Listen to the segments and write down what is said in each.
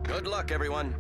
Good luck, everyone.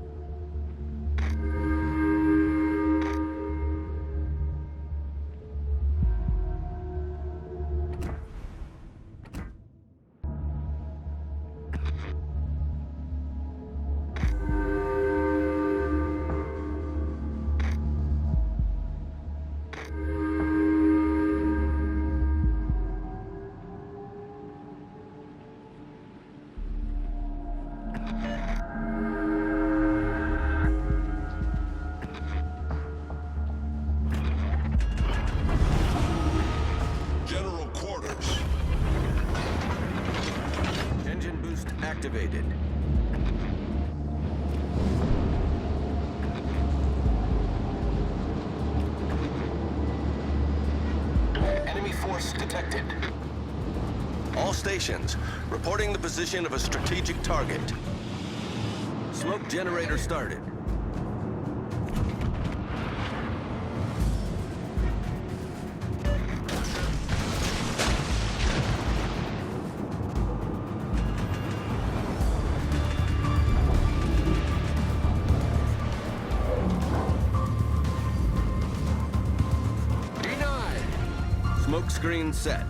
General quarters. Engine boost activated. Enemy force detected. All stations, reporting the position of a strategic target. Smoke generator started. Smoke screen set.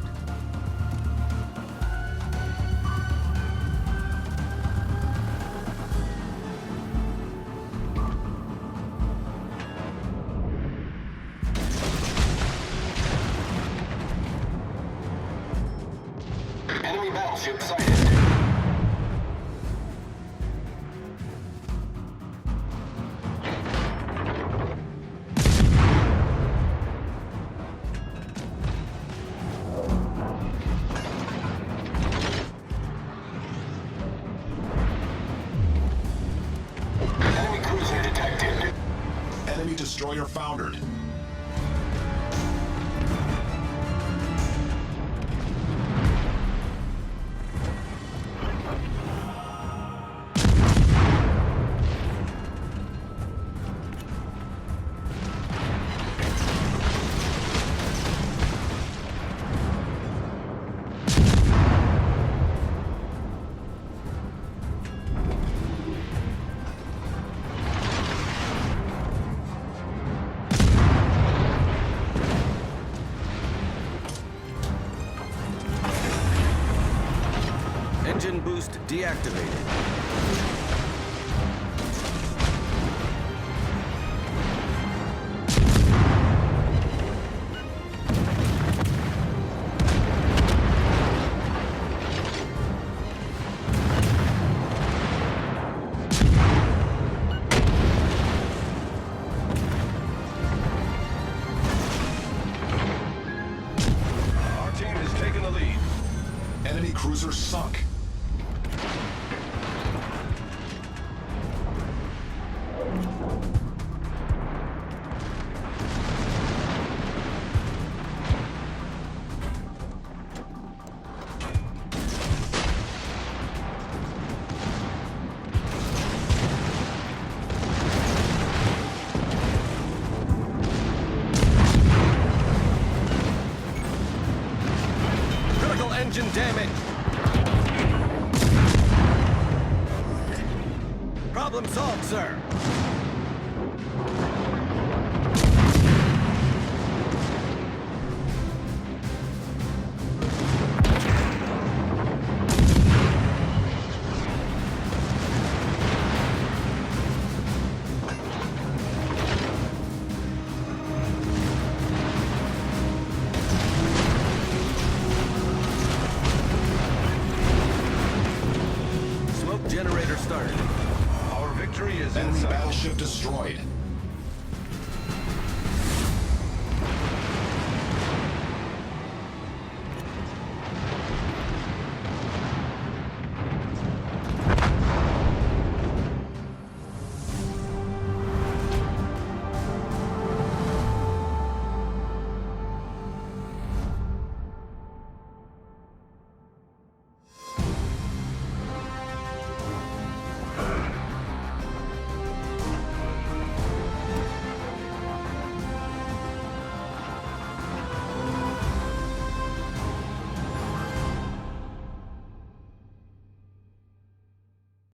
Enemy battleship sighted. Enemy destroyer foundered. Engine boost deactivated. Our team has taken the lead. Enemy cruiser sunk. Critical engine damage. Problem solved, sir. Smoke generator started. Our victory is Enemy inside. battleship destroyed.